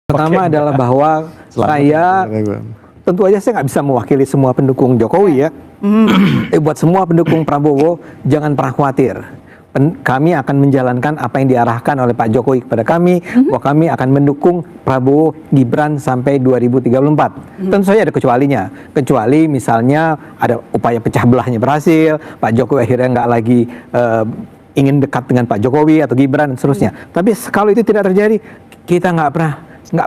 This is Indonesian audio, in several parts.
Pertama adalah bahwa saya tentu aja saya nggak bisa mewakili semua pendukung Jokowi ya. Buat semua pendukung Prabowo jangan pernah khawatir. Kami akan menjalankan apa yang diarahkan oleh Pak Jokowi kepada kami, bahwa kami akan mendukung Prabowo Gibran sampai 2034. Tentu saja ada kecualinya. Kecuali misalnya ada upaya pecah belahnya berhasil, Pak Jokowi akhirnya nggak lagi ingin dekat dengan Pak Jokowi atau Gibran dan seterusnya. Tapi kalau itu tidak terjadi, kita nggak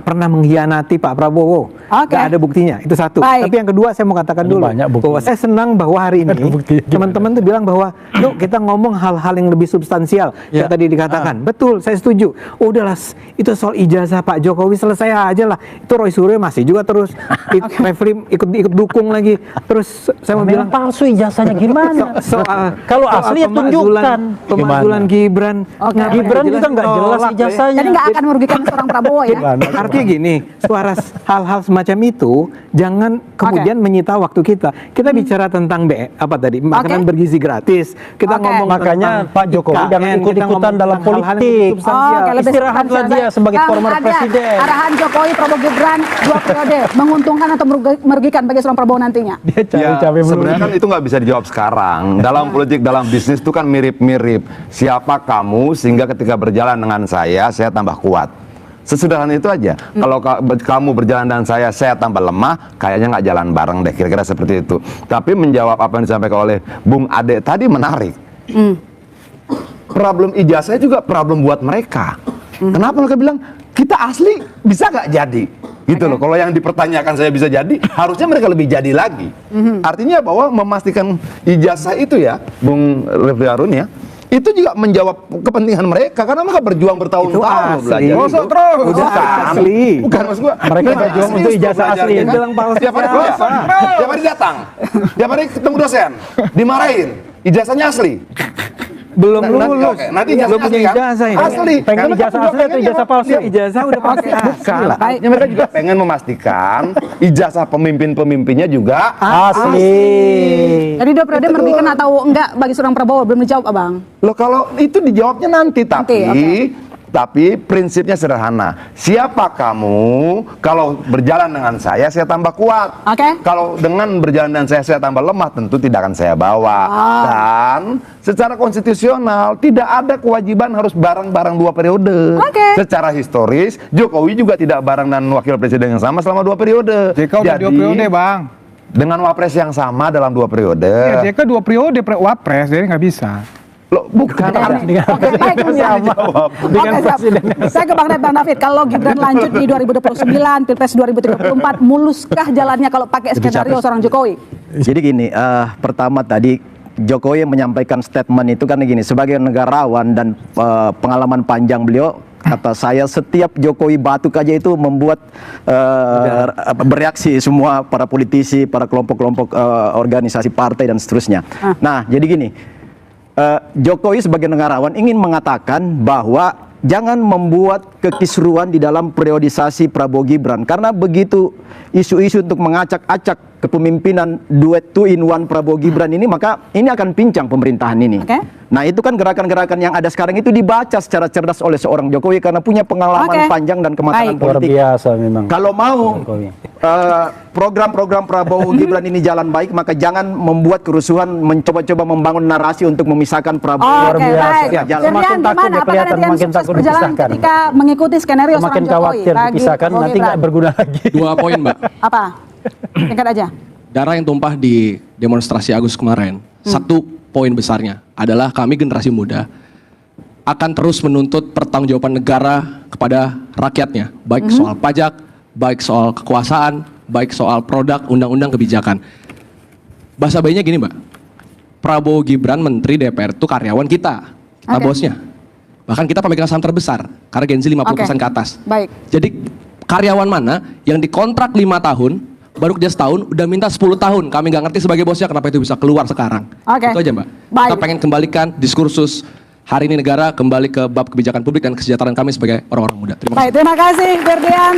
pernah mengkhianati Pak Prabowo. Nggak ada buktinya. Itu satu. Baik. Tapi yang kedua saya mau katakan dulu bahwa saya senang bahwa hari ini teman-teman tuh bilang bahwa yuk kita ngomong hal-hal yang lebih substansial. Yang tadi dikatakan. Betul, saya setuju. Udahlah, itu soal ijazah Pak Jokowi selesai aja lah. Itu Roy Suryo masih juga terus referee ikut dukung lagi. Terus saya mau bilang palsu ijazahnya gimana? Kalau asli ya tunjukkan. Pemazulan Gibran. Gibran juga nggak jelas ijazahnya. Jadi nggak akan merugikan seorang Prabowo ya? Artinya gini, suara hal-hal semacam itu jangan kemudian menyita waktu kita. Kita bicara tentang makanan bergizi gratis. Kita ngomong makanya Pak Jokowi jangan ikut-ikutan dalam politik. Istirahatlah dia sebagai former presiden. Arahan Jokowi Prabowo Gibran 2 periode menguntungkan atau merugikan bagi seorang Prabowo nantinya? Sebenarnya kan itu nggak bisa dijawab sekarang. Dalam politik, dalam bisnis itu kan mirip-mirip. Siapa kamu sehingga ketika berjalan dengan saya tambah kuat. Sesederhana itu aja. Kalau kamu berjalan dengan saya tambah lemah, kayaknya nggak jalan bareng deh. Kira-kira seperti itu. Tapi menjawab apa yang disampaikan oleh Bung Ade tadi menarik. Problem ijazah juga problem buat mereka. Kenapa mereka bilang kita asli bisa nggak jadi? Gitu loh. Kalau yang dipertanyakan saya bisa jadi, harusnya mereka lebih jadi lagi. Artinya bahwa memastikan ijazah itu ya, Bung Refli Harun ya, itu juga menjawab kepentingan mereka karena mereka berjuang bertahun-tahun belajar. Udah asli. Bukan maksud gua. Mereka berjuang untuk ijazah asli. Tiap hari datang. Tiap hari ketemu dosen. Dimarahin. Ijazahnya asli. Belum lulus. Nanti ijazah punya ijazah ini. Asli. Pengen ijazah asli atau ijazah palsu? Ijazah udah pasti asli lah. Mereka juga pengen memastikan ijazah pemimpin-pemimpinnya juga asli. Jadi 2 periode merugikan atau enggak bagi seorang Prabowo? Belum dijawab, Abang. Loh kalau itu dijawabnya nanti. Tapi prinsipnya sederhana. Siapa kamu? Kalau berjalan dengan saya tambah kuat. Kalau dengan berjalan dengan saya tambah lemah, tentu tidak akan saya bawa. Dan secara konstitusional tidak ada kewajiban harus bareng-bareng 2 periode. Secara historis, Jokowi juga tidak bareng dan wakil presiden yang sama selama 2 periode. JK udah 2 periode, Bang. Dengan wapres yang sama dalam 2 periode. Ya, JK 2 periode wapres, jadi nggak bisa. Loh, bukan. Saya ke Bang David. Kalau Gibran lanjut di 2029, Pilpres 2034, muluskah jalannya kalau pakai skenario seorang Jokowi? Jadi gini, pertama tadi Jokowi menyampaikan statement itu kan gini, sebagai negarawan dan pengalaman panjang beliau, kata saya setiap Jokowi batuk aja itu membuat bereaksi semua para politisi, para kelompok-kelompok organisasi partai dan seterusnya. Nah, jadi gini, Jokowi sebagai negarawan ingin mengatakan bahwa jangan membuat kekisruan di dalam periodisasi Prabowo Gibran, karena begitu isu-isu untuk mengacak-acak kepemimpinan duet 2-in-1 Prabowo Gibran ini, maka ini akan pincang pemerintahan ini. Nah, itu kan gerakan-gerakan yang ada sekarang itu dibaca secara cerdas oleh seorang Jokowi karena punya pengalaman panjang dan kematangan politik. Luar biasa memang. Kalau mau program-program Prabowo Gibran ini jalan baik, maka jangan membuat kerusuhan, mencoba-coba membangun narasi untuk memisahkan Prabowo. Luar biasa. Semakin takut dia kelihatan, makin takut dipisahkan. Ketika mengikuti skenario semakin khawatir dipisahkan, nanti nggak berguna lagi. 2 poin, Mbak. Apa? Singkat aja. Darah yang tumpah di demonstrasi Agustus kemarin, 1 poin besarnya adalah kami generasi muda akan terus menuntut pertanggungjawaban negara kepada rakyatnya, baik soal pajak, baik soal kekuasaan, baik soal produk, undang-undang, kebijakan. Bahasa bayinya gini, Mbak. Prabowo Gibran Menteri DPR itu karyawan kita, bosnya. Bahkan kita pemegang saham terbesar, karena Gen Z 50% ke atas. Jadi karyawan mana yang dikontrak 5 tahun, baru kerja setahun, udah minta 10 tahun. Kami nggak ngerti sebagai bosnya kenapa itu bisa keluar sekarang. Itu aja, Mbak. Kita pengen kembalikan diskursus hari ini negara kembali ke bab kebijakan publik dan kesejahteraan kami sebagai orang-orang muda. Terima kasih. Terima kasih, Ferdian.